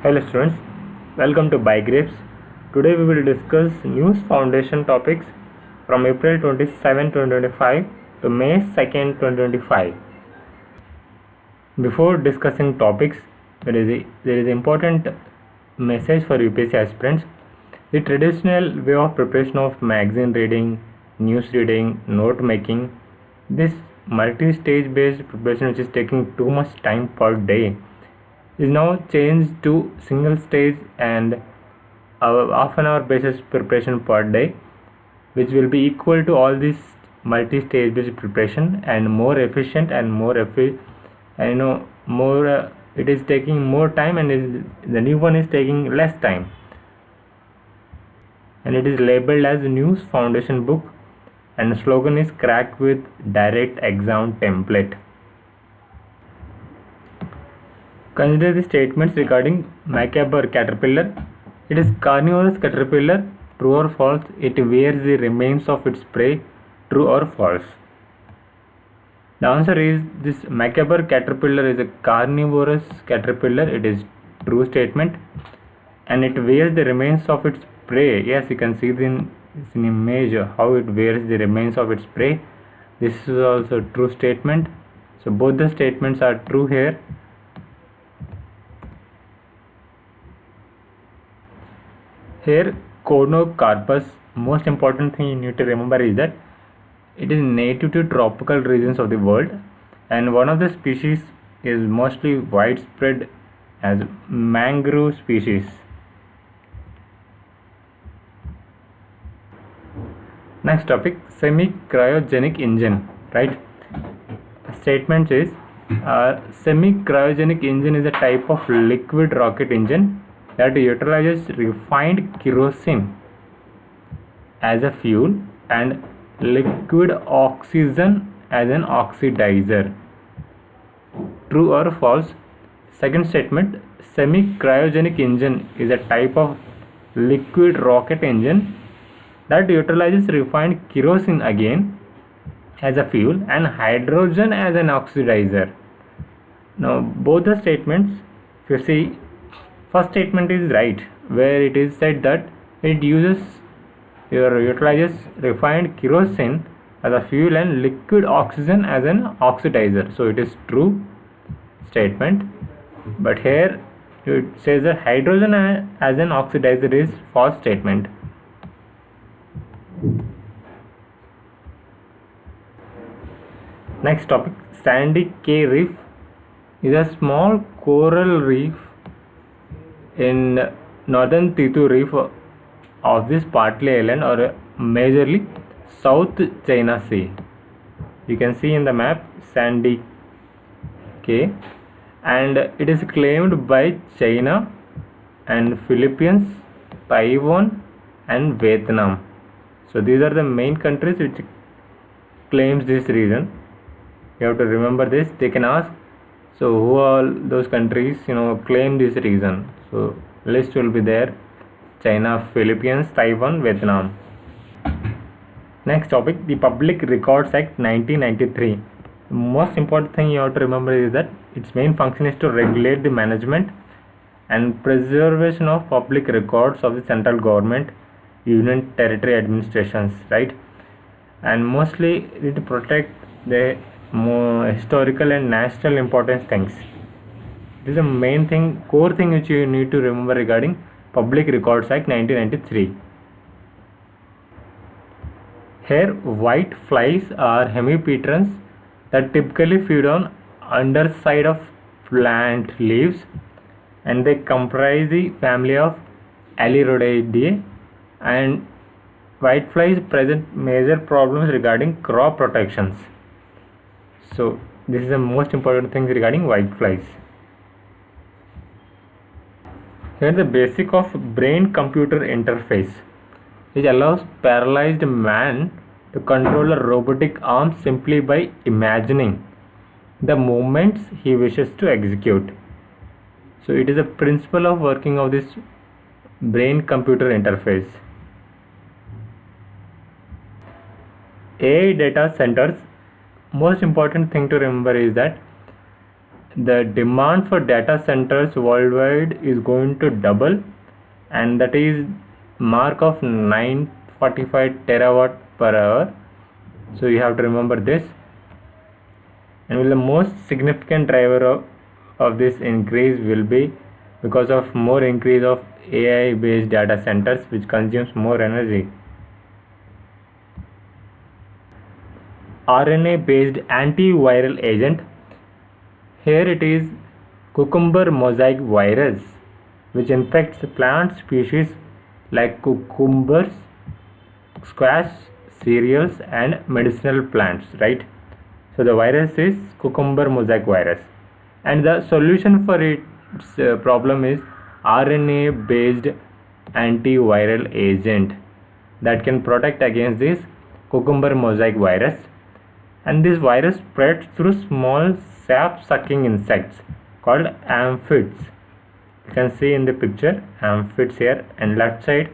Hello students, welcome to Grapes. Today we will discuss news foundation topics from April 27, 2025 to May 2nd, 2025. Before discussing topics, there is important message for UPSC aspirants. The traditional way of preparation of magazine reading, news reading, note making, this multi-stage based preparation which is taking too much time per day is now changed to single stage and half an hour basis preparation per day, which will be equal to all this multi-stage based preparation and more efficient and more it is taking more time, and the new one is taking less time, and it is labeled as news foundation book, and the slogan is crack with direct exam template. Consider the statements regarding macabre caterpillar. It is carnivorous caterpillar, true or false? It wears the remains of its prey, true or false? The answer is this macabre caterpillar is a carnivorous caterpillar. It is true statement, and it wears the remains of its prey. Yes, you can see in image how it wears the remains of its prey. This is also true statement. So both the statements are true here. Here, Cornocarpus, most important thing you need to remember is that it is native to tropical regions of the world, and one of the species is mostly widespread as mangrove species. Next topic, semi-cryogenic engine, right? Statement is semi-cryogenic engine is a type of liquid rocket engine that utilizes refined kerosene as a fuel and liquid oxygen as an oxidizer. True or false? Second statement, semi-cryogenic engine is a type of liquid rocket engine that utilizes refined kerosene again as a fuel and hydrogen as an oxidizer. Now both the statements, if you see, first statement is right, where it is said that it utilizes refined kerosene as a fuel and liquid oxygen as an oxidizer. So it is true statement, but here it says that hydrogen as an oxidizer is false statement. Next topic, Sandy Cay Reef is a small coral reef in northern Titu Reef of this partly island or majorly South China Sea. You can see in the map Sandy Cay, and it is claimed by China and Philippines, Taiwan and Vietnam. So these are the main countries which claims this region. You have to remember this. They can ask, so who all those countries claim this region? So list will be there: China, Philippines, Taiwan, Vietnam. Next topic, the Public Records Act 1993. The most important thing you have to remember is that its main function is to regulate the management and preservation of public records of the central government, union territory administrations, right? And mostly it protect the more historical and national importance things. This is the main thing, core thing which you need to remember regarding Public Records Act 1993. Here, white flies are hemipterans that typically feed on underside of plant leaves, and they comprise the family of Alirodidae, and white flies present major problems regarding crop protections. So this is the most important thing regarding white flies. Here the basic of brain-computer interface, which allows paralyzed man to control a robotic arm simply by imagining the movements he wishes to execute. So it is a principle of working of this brain-computer interface. AI data centers, most important thing to remember is that the demand for data centers worldwide is going to double, and that is mark of 945 terawatt per hour. So you have to remember this. And the most significant driver of this increase will be because of more increase of AI based data centers which consumes more energy. RNA based antiviral agent, here it is cucumber mosaic virus, which infects plant species like cucumbers, squash, cereals and medicinal plants, right? So the virus is cucumber mosaic virus, and the solution for its problem is RNA based antiviral agent that can protect against this cucumber mosaic virus. And this virus spreads through small sap sucking insects called aphids. You can see in the picture aphids here, and left side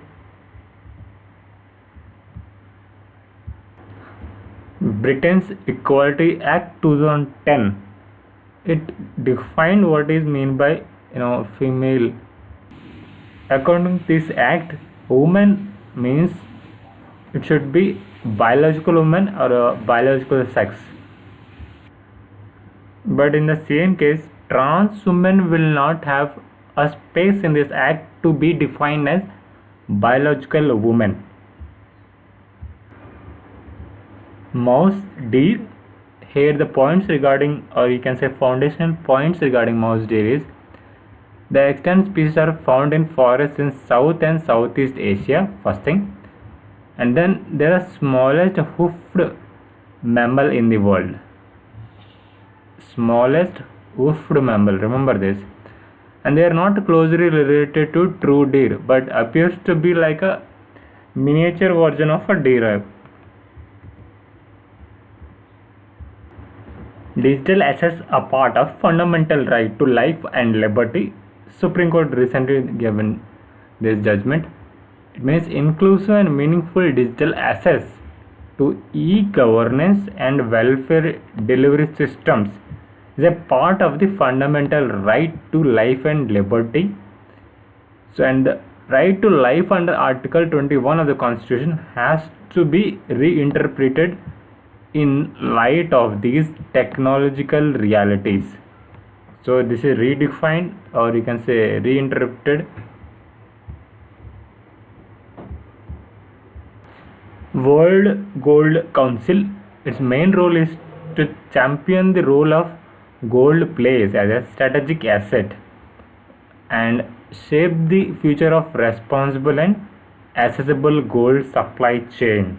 Britain's Equality Act 2010, it defined what is meant by female. According to this act, woman means it should be biological woman or a biological sex. But in the same case, trans women will not have a space in this act to be defined as biological woman. Mouse deer, here the points regarding, or you can say foundational points regarding mouse deer is, the extant species are found in forests in South and Southeast Asia, first thing. And then there are smallest hoofed mammal in the world. Smallest hoofed mammal, remember this. And they are not closely related to true deer, but appears to be like a miniature version of a deer. Digital access a part of fundamental right to life and liberty. Supreme Court recently given this judgment. It means inclusive and meaningful digital access to e-governance and welfare delivery systems is a part of the fundamental right to life and liberty. So, and the right to life under Article 21 of the Constitution has to be reinterpreted in light of these technological realities. So this is redefined, or you can say reinterpreted. World Gold Council, its main role is to champion the role of gold plays as a strategic asset and shape the future of responsible and accessible gold supply chain.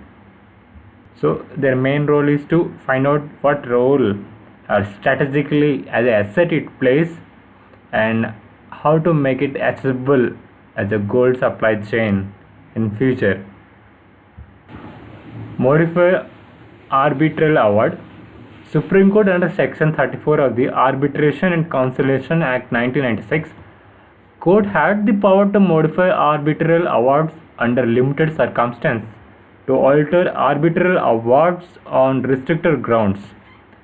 So their main role is to find out what role strategically as an asset it plays and how to make it accessible as a gold supply chain in future. Modify Arbitral Award. Supreme Court under Section 34 of the Arbitration and Conciliation Act 1996, Court had the power to modify arbitral awards under limited circumstances, to alter arbitral awards on restricted grounds.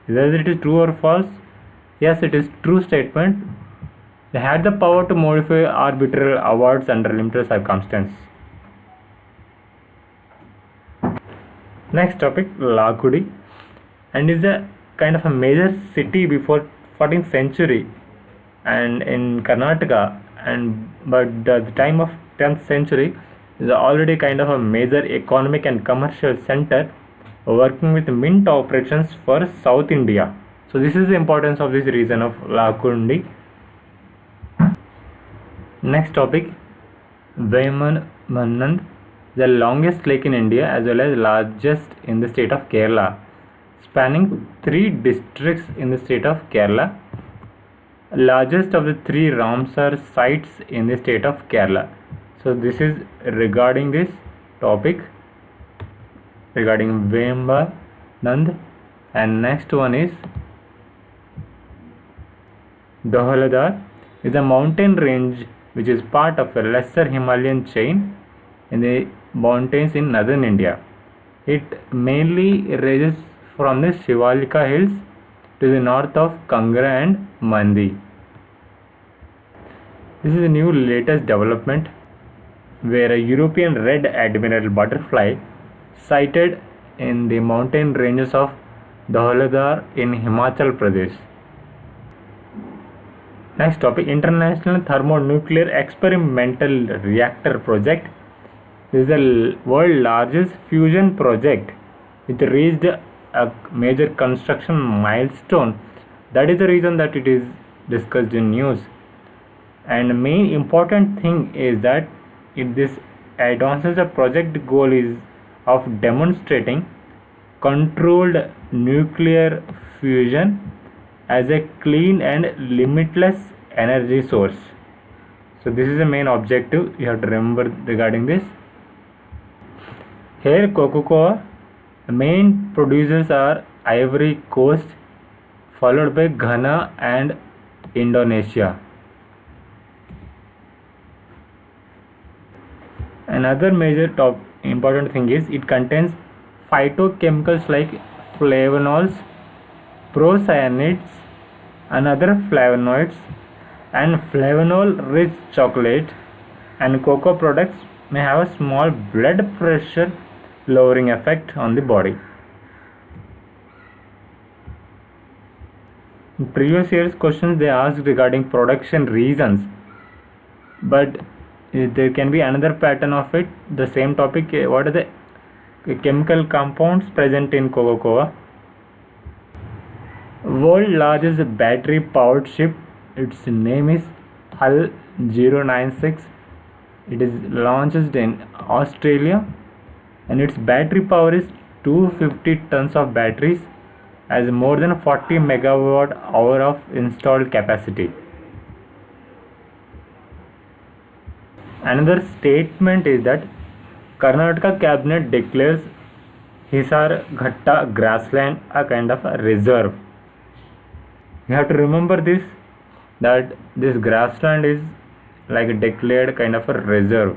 Whether it is true or false? Yes, it is true statement. They had the power to modify arbitral awards under limited circumstances. Next topic, Lakudi, and is a kind of a major city before 14th century and in Karnataka, and but at the time of 10th century is already kind of a major economic and commercial center working with mint operations for South India. So this is the importance of this region of Lakundi. Next topic, Vaimanand, the longest lake in India as well as largest in the state of Kerala, spanning 3 districts in the state of Kerala. Largest of the 3 Ramsar sites in the state of Kerala. So this is regarding this topic regarding Vaimanand. And next one is Dholadar, is a mountain range which is part of a lesser Himalayan chain in the mountains in northern India. It mainly rises from the Shivalika hills to the north of Kangra and Mandi. This is a new latest development where a European red admiral butterfly sighted in the mountain ranges of Dhauladhar in Himachal Pradesh. Next topic, International Thermonuclear Experimental Reactor Project. This is the world's largest fusion project. It reached a major construction milestone. That is the reason that it is discussed in news. And the main important thing is that this advances the project goal is of demonstrating controlled nuclear fusion as a clean and limitless energy source. So this is the main objective you have to remember regarding this. Here cocoa, the main producers are Ivory Coast, followed by Ghana and Indonesia. Another major important thing is it contains phytochemicals like flavonols, procyanids, and other flavonoids, and flavanol rich chocolate and cocoa products may have a small blood pressure lowering effect on the body. In previous year's questions they asked regarding production reasons, but there can be another pattern of it, the same topic. What are the chemical compounds present in cocoa? World largest battery powered ship, its name is Hull 096. It is launched in Australia and its battery power is 250 tons of batteries, has more than 40 megawatt hour of installed capacity. Another statement is that Karnataka cabinet declares Hisar Ghatta grassland a kind of a reserve. You have to remember this, that this grassland is like a declared kind of a reserve.